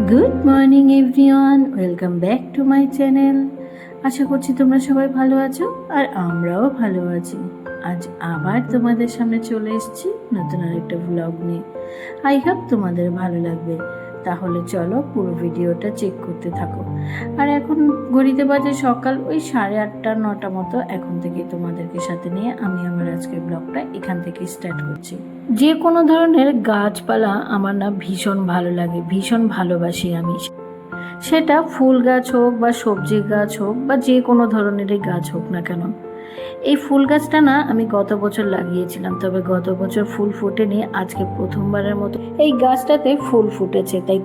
Good morning everyone, welcome back to my channel. আশা করছি তোমরা সবাই ভালো আছো আর আমরাও ভালো আছি। আজ আবার তোমাদের সামনে চলে এসেছি নতুন আরেকটা ব্লগ নিয়ে। আই হোপ তোমাদের ভালো লাগবে। তাহলে চলো পুরো ভিডিওটা চেক করতে থাকো। আর এখন ঘড়িতে বাজে সকাল ওই 8:30-9টা মতো। এখন থেকে তোমাদেরকে সাথে নিয়ে আমি আমার আজকের ব্লগটা এখান থেকে স্টার্ট করছি। যে কোনো ধরনের গাছপালা আমার না ভীষণ ভালো লাগে, ভীষণ ভালোবাসি আমি। সেটা ফুল গাছ হোক বা সবজি গাছ হোক বা যে কোনো ধরনেরই গাছ হোক না কেন। এই ফুল গাছটা না আমি গত বছর লাগিয়েছিলাম, তবে গত বছর ফুল ফোটেনি। আজকে প্রথমবারের মতো এই গাছটাতে ফুল ফুটেছে, তাই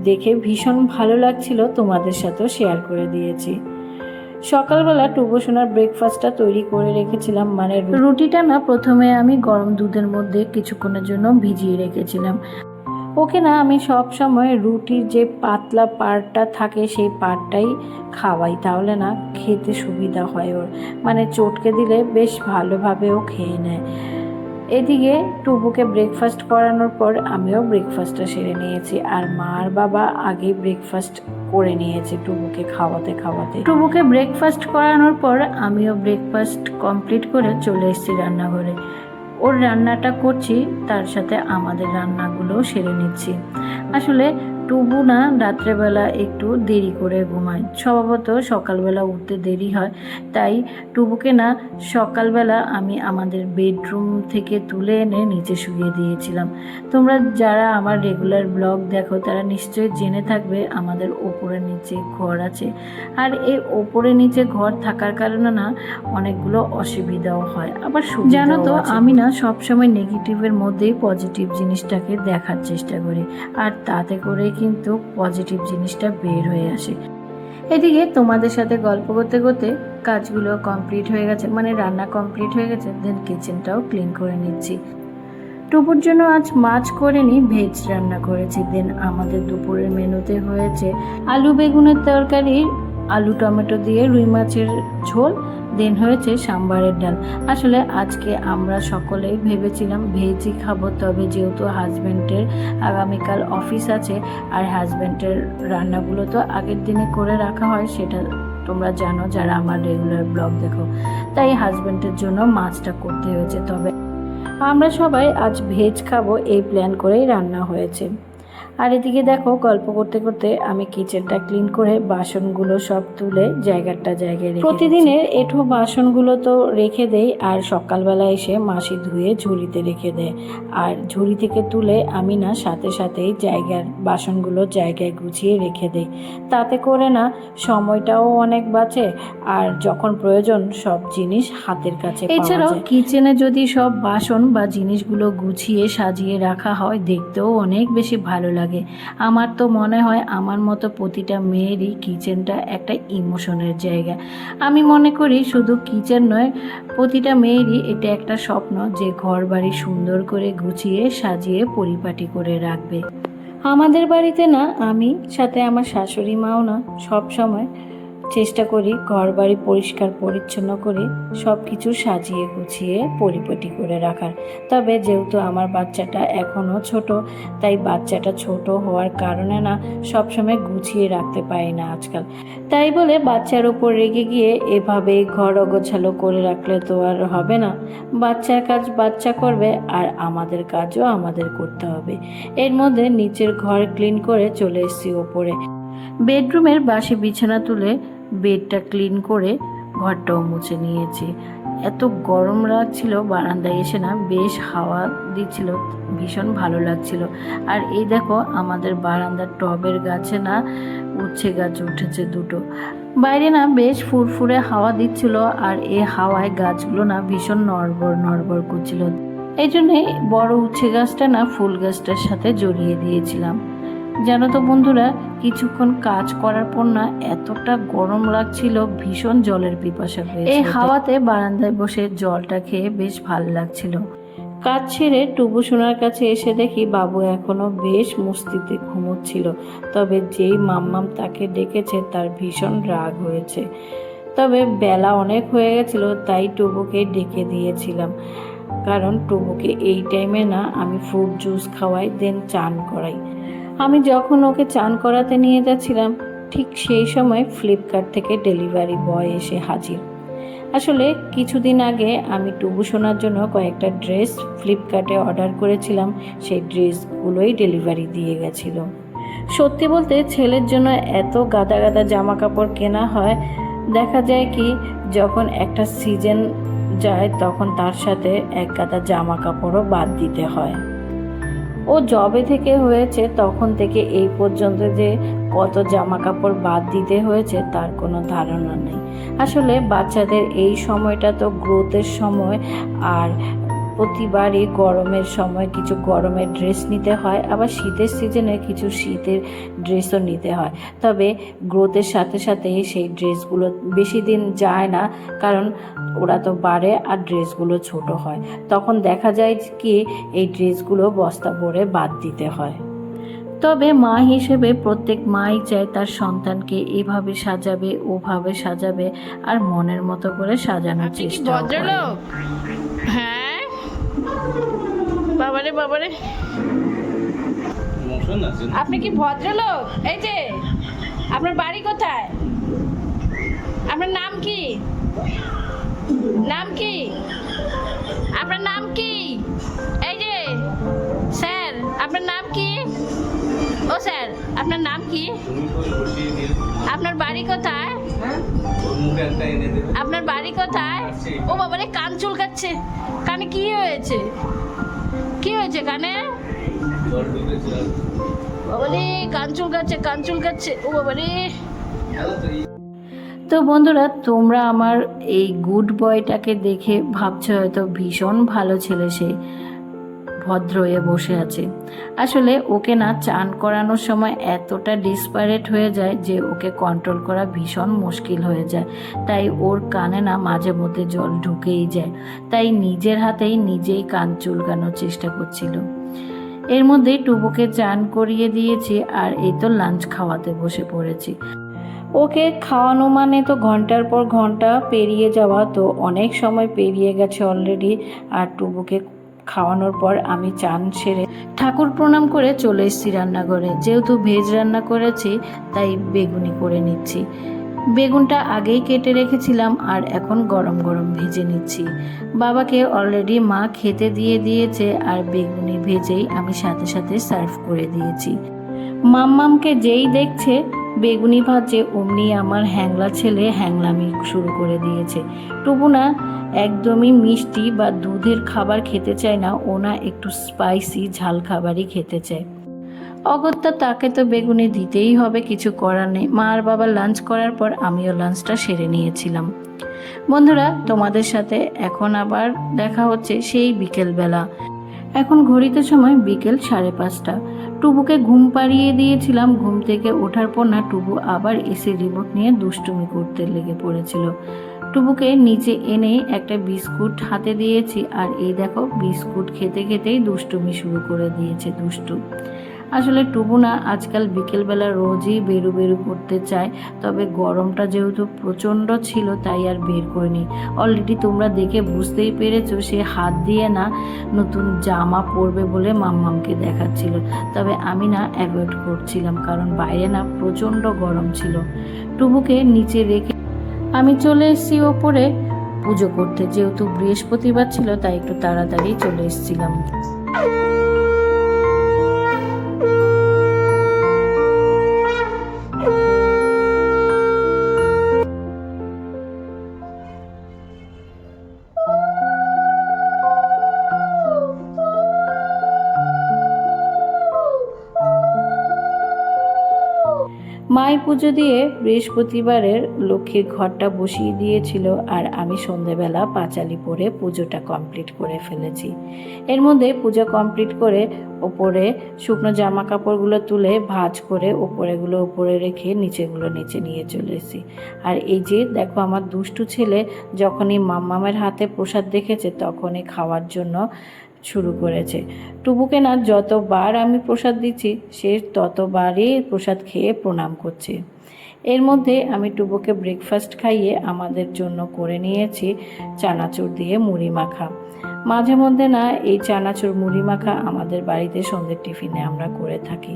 দেখে ভীষণ ভালো লাগছিল, তোমাদের সাথেও শেয়ার করে দিয়েছি। সকালবেলা টুবুসোনার ব্রেকফাস্টটা তৈরি করে রেখেছিলাম, মানে রুটিটা না প্রথমে আমি গরম দুধের মধ্যে কিছুক্ষণের জন্য ভিজিয়ে রেখেছিলাম। ওকে না আমি সব সময় রুটির যে পাতলা পাড়টা থাকে সেই পাড়টাই খাওয়াই, তাহলে না খেতে সুবিধা হয় ওর, মানে চটকে দিলে বেশ ভালোভাবে ও খেয়ে নেয়। এদিকে টুবুকে ব্রেকফাস্ট করানোর পর আমিও ব্রেকফাস্টটা সেরে নিয়েছি, আর মা আর বাবা আগেই ব্রেকফাস্ট করে নিয়েছে টুবুকে খাওয়াতে খাওয়াতে। টুবুকে ব্রেকফাস্ট করানোর পর আমিও ব্রেকফাস্ট কমপ্লিট করে চলে এসেছি রান্নাঘরে। ওর রান্নাটা করছি, তার সাথে আমাদের রান্নাগুলোও সেরে নিচ্ছি। আসলে টুবু না রাত্রেবেলা একটু দেরি করে ঘুমায়, স্বভাবত সকালবেলা উঠতে দেরি হয়, তাই টুবুকে না সকালবেলা আমি আমাদের বেডরুম থেকে তুলে এনে নিচে শুইয়ে দিয়েছিলাম। তোমরা যারা আমার রেগুলার ব্লগ দেখো তারা নিশ্চয়ই জেনে থাকবে আমাদের ওপরে নিচে ঘর আছে, আর এই ওপরে নিচে ঘর থাকার কারণে না অনেকগুলো অসুবিধাও হয়, আবার জানো তো আমি না সবসময় নেগেটিভের মধ্যেই পজিটিভ জিনিসটাকে দেখার চেষ্টা করি, আর তাতে করে কিন্তু পজিটিভ জিনিসটা বের হয়ে আসে। এদিকে তোমাদের সাথে গল্প করতে করতে কাজগুলো কমপ্লিট হয়ে গেছে, মানে রান্না কমপ্লিট হয়ে গেছে, দেন কিচেনটাও ক্লিন করে নিচ্ছি। দুপুর জন্য আজ মাছ করিনি, ভেজ রান্না করেছি। দেন আমাদের দুপুরের মেনুতে হয়েছে আলু বেগুনের তরকারি, আলু টমেটো দিয়ে রুই মাছের ঝোল, দেন হয়েছে সাম্বারের ডাল। আসলে আজকে আমরা সকলেই ভেবেছিলাম ভেজই খাবো, তবে যেহেতু হাজব্যান্ডের আগামীকাল অফিস আছে আর হাজব্যান্ডের রান্নাগুলো তো আগের দিনে করে রাখা হয়, সেটা তোমরা জানো যারা আমার রেগুলার ব্লগ দেখো, তাই হাজব্যান্ডের জন্য মাছটা করতে হয়েছে। তবে আমরা সবাই আজ ভেজ খাবো এই প্ল্যান করেই রান্না হয়েছে। আর এদিকে দেখো গল্প করতে করতে আমি কিচেনটা ক্লিন করে বাসনগুলো সব তুলে জায়গায় রেখে প্রতিদিনের এঁঠো বাসনগুলো তো রেখে দেই, আর সকালবেলা এসে মাসি ধুয়ে ঝুড়িতে রেখে দেয়, আর ঝুড়ি থেকে তুলে আমি না সাথে সাথেই বাসনগুলো জায়গায় গুছিয়ে রেখে দেই। তাতে করে না সময়টাও অনেক বাঁচে, আর যখন প্রয়োজন সব জিনিস হাতের কাছে। এছাড়াও কিচেনে যদি সব বাসন বা জিনিসগুলো গুছিয়ে সাজিয়ে রাখা হয়, দেখতেও অনেক বেশি ভালো লাগে। আমার তো মনে হয় আমার মতো প্রতিটা মেয়েরই কিচেনটা একটা ইমোশনের জায়গা। আমি মনে করি শুধু কিচেন নয়, প্রতিটা মেয়েরই এটা একটা স্বপ্ন যে ঘর বাড়ি সুন্দর করে গুছিয়ে সাজিয়ে পরিপাটি করে রাখবে। আমাদের বাড়িতে না আমি সাথে আমার শাশুড়ি মাও না সব সময় চেষ্টা করি ঘর বাড়ি পরিষ্কার পরিচ্ছন্ন করে সব কিছু সাজিয়ে গুছিয়ে পরিপাটি করে রাখার। তবে যেহেতু আমার বাচ্চাটা এখনও ছোট, তাই বাচ্চাটা ছোট হওয়ার কারণে না সবসময় গুছিয়ে রাখতে পারি না আজকাল। তাই বলে বাচ্চার উপর রেগে গিয়ে এভাবে ঘর অগোছালো করে রাখলে তো আর হবে না। বাচ্চার কাজ বাচ্চা করবে, আর আমাদের কাজও আমাদের করতে হবে। এর মধ্যে নিচের ঘর ক্লিন করে চলে এসেছি ওপরে। বেডরুমের বাসি বিছানা তুলে বেডটা ক্লিন করে ঘরটাও মুছে নিয়েছি। এত গরম লাগছিল, বারান্দায় এসে না বেশ হাওয়া দিচ্ছিল, ভীষণ ভালো লাগছিল। আর এই দেখো আমাদের বারান্দার টবের গাছে না উচ্ছে গাছ উঠেছে দুটো। বাইরে না বেশ ফুরফুরে হাওয়া দিচ্ছিল, আর এই হাওয়ায় গাছগুলো না ভীষণ নড়বড় করছিল। এই জন্যে বড় উচ্ছে গাছটা না ফুল গাছটার সাথে জড়িয়ে দিয়েছিলাম। জানো তো বন্ধুরা, কিছুক্ষণ কাজ করার পর না এতটা গরম লাগছিল, ভীষণ জলের পিপাসা পেয়েছে। এই হাওয়াতে বারান্দায় বসে জলটা খেয়ে বেশ ভালো লাগছিল। কাজ ছেড়ে টুবুসোনার কাছে এসে দেখি বাবু এখনো বেশ মস্তিতে ঘুমোচ্ছিল, তবে যেই মাম্মাম তাকে ডেকেছে তার ভীষণ রাগ হয়েছে। তবে বেলা অনেক হয়ে গেছিল, তাই টুবুকে ডেকে দিয়েছিলাম, কারণ টুবুকে এই টাইমে না আমি ফ্রুট জুস খাওয়াই, দেন চান করাই। আমি যখন ওকে চান করাতে নিয়ে যাচ্ছিলাম ঠিক সেই সময় ফ্লিপকার্ট থেকে ডেলিভারি বয় এসে হাজির। আসলে কিছুদিন আগে আমি টুবু সোনার জন্য কয়েকটা ড্রেস ফ্লিপকার্টে অর্ডার করেছিলাম, সেই ড্রেসগুলোই ডেলিভারি দিয়ে গেছিলো। সত্যি বলতে ছেলের জন্য এত গাদা গাদা জামা কাপড় কেনা হয়, দেখা যায় কি যখন একটা সিজন যায় তখন তার সাথে এক গাদা জামা কাপড়ও বাদ দিতে হয়। ও জবে থেকে হয়েছে তখন থেকে এই পর্যন্ত যে কত জামা কাপড় বাদ দিতে হয়েছে তার কোনো ধারণা নেই। আসলে বাচ্চাদের এই সময়টা তো গ্রোথের সময়, আর প্রতিবারই গরমের সময় কিছু গরমের ড্রেস নিতে হয়, আবার শীতের সিজনে কিছু শীতের ড্রেসও নিতে হয়। তবে গ্রোথের সাথে সাথে সেই ড্রেসগুলো বেশি দিন যায় না, কারণ ওরা তো বাড়ে আর ড্রেসগুলো ছোট হয়, তখন দেখা যায় কি এই ড্রেসগুলো বস্তা ভরে বাদ দিতে হয়। তবে মা হিসেবে প্রত্যেক মাই চায় তার সন্তানকে এভাবে সাজাবে, ওভাবে সাজাবে, আর মনের মতো করে সাজানোর চেষ্টা করে। হ্যাঁ বাবারে বাবারে, আপনি কি ভদ্রলোক? এই যে আপনার বাড়ি কোথায়? আপনার নাম কি? নাম কি? আপনার নাম কি? এই যে স্যার, আপনার নাম কি? ও স্যার, আপনার নাম কি? আপনার বাড়ি কোথায়? আপনার বাড়ি কোথায়? ও বাবারে, কান চুলকাচ্ছে। কানে কি হয়েছে? কি হয়েছে কানে? বাবারে, কান চুলকাচ্ছে, কান চুলকাচ্ছে। ও বাবারে। তো বন্ধুরা, তোমরা আমার এই গুড বয়টাকে দেখে ভাবছো হয়তো ভীষণ ভালো ছেলে, সে ভদ্র হয়ে বসে আছে। আসলে ওকে না চান করানোর সময় এতটা ডিসপারেট হয়ে যায় যে ওকে কন্ট্রোল করা ভীষণ মুশকিল হয়ে যায়। তাই ওর কানে না মাঝে মধ্যে জল ঢুকেই যায়, তাই নিজের হাতেই নিজেই কান চুলকানোর চেষ্টা করছিল। এর মধ্যেই টুবুকে চান করিয়ে দিয়েছি আর এই তো লাঞ্চ খাওয়াতে বসে পড়েছি। ওকে খাওয়ানো মানে তো ঘন্টার পর ঘন্টা পেরিয়ে যাওয়া, তো অনেক সময় পেরিয়ে গেছে অলরেডি। আর টুবুকে খাওয়ানোর পর আমি চান সেরে ঠাকুর প্রণাম করে চলে এসেছি রান্নাঘরে। যেহেতু ভেজ রান্না করেছি তাই বেগুনি করে নিচ্ছি। বেগুনটা আগেই কেটে রেখেছিলাম আর এখন গরম গরম ভেজে নিচ্ছি। বাবাকে অলরেডি মা খেতে দিয়ে দিয়েছে আর বেগুনি ভেজেই আমি সাথে সাথে সার্ভ করে দিয়েছি। মাম্মামকে যেই দেখছে বেগুনি ভাজছে অমনি আমার হ্যাংলা ছেলে হ্যাংলামি শুরু করে দিয়েছে। টুবুনা একদমই মিষ্টি বা দুধের খাবার খেতে চায় না, ওনা একটু স্পাইসি ঝাল খাবারই খেতে চায়। অগত্যা তাকে তো বেগুনি দিতেই হবে, কিছু করার নেই। মা আর বাবা লাঞ্চ করার পর আমিও লাঞ্চটা সেরে নিয়েছিলাম। বন্ধুরা, তোমাদের সাথে এখন আবার দেখা হচ্ছে সেই বিকেলবেলা। এখন ঘড়িতে সময় বিকেল 5:30। টুবুকে ঘুম পাড়িয়ে দিয়েছিলাম। ঘুম থেকে ওঠার পর না টুবু আবার এসে রিমোট নিয়ে দুষ্টুমি করতে লেগে পড়েছিল। টুবুকে নিচে এনে একটা বিস্কুট হাতে দিয়েছি আর এই দেখো বিস্কুট খেতে খেতেই দুষ্টুমি শুরু করে দিয়েছে। দুষ্টু আসলে টুবু না আজকাল বিকেলবেলা রোজই বেরু বেরু করতে চায়, তবে গরমটা যেহেতু প্রচণ্ড ছিল তাই আর বের করিনি। অলরেডি তোমরা দেখে বুঝতেই পেরেছো সে হাত দিয়ে না নতুন জামা পরবে বলে মাম্মামকে দেখাচ্ছিল, তবে আমি না অ্যাভয়েড করছিলাম কারণ বাইরে না প্রচণ্ড গরম ছিল। টুবুকে নিচে রেখে আমি চলে এসেছি ওপরে পুজো করতে। যেহেতু বৃহস্পতিবার ছিল তাই একটু তাড়াতাড়ি চলে এসেছিলাম। মায়ের পুজো দিয়ে বৃহস্পতিবারের লক্ষ্মীর ঘরটা বসিয়ে দিয়েছিল আর আমি সন্ধেবেলা পাঁচালি পরে পুজোটা কমপ্লিট করে ফেলেছি। এর মধ্যে পুজো কমপ্লিট করে ওপরে শুকনো জামা কাপড়গুলো তুলে ভাঁজ করে ওপরেগুলো উপরে রেখে নিচেগুলো নিচে নিয়ে চলে এসেছি। আর এই যে দেখো আমার দুষ্টু ছেলে যখনই মাম্মামের হাতে প্রসাদ দেখেছে তখনই খাওয়ার জন্য শুরু করেছে। টুবুকে না যতবার আমি প্রসাদ দিচ্ছি সে ততবারই প্রসাদ খেয়ে প্রণাম করছে। এর মধ্যে আমি টুবুকে ব্রেকফাস্ট খাইয়ে আমাদের জন্য করে নিয়েছি চানাচুর দিয়ে মুড়ি মাখা। মাঝে মধ্যে না এই চানাচুর মুড়ি মাখা আমাদের বাড়িতে সন্ধ্যের টিফিনে আমরা করে থাকি।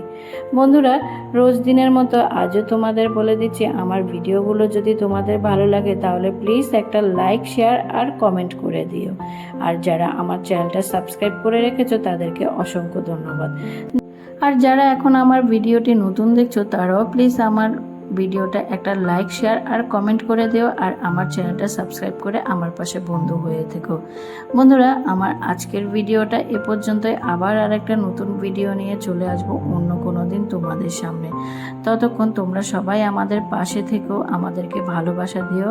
বন্ধুরা, রোজ দিনের মতো আজও তোমাদের বলে দিচ্ছি, আমার ভিডিওগুলো যদি তোমাদের ভালো লাগে তাহলে প্লিজ একটা লাইক, শেয়ার আর কমেন্ট করে দিও। আর যারা আমার চ্যানেলটা সাবস্ক্রাইব করে রেখেছো তাদেরকে অসংখ্য ধন্যবাদ। আর যারা এখন আমার ভিডিওটি নতুন দেখছো তারাও প্লিজ আমার ভিডিওটা একটা লাইক, শেয়ার আর কমেন্ট করে দিও, আর আমার চ্যানেলটা সাবস্ক্রাইব করে আমার পাশে বন্ধু হয়ে থেকো। বন্ধুরা, আমার আজকের ভিডিওটা এ পর্যন্তই। আবার আর একটা নতুন ভিডিও নিয়ে চলে আসবো অন্য কোনো দিন তোমাদের সামনে। ততক্ষণ তোমরা সবাই আমাদের পাশে থেকো, আমাদেরকে ভালোবাসা দিও।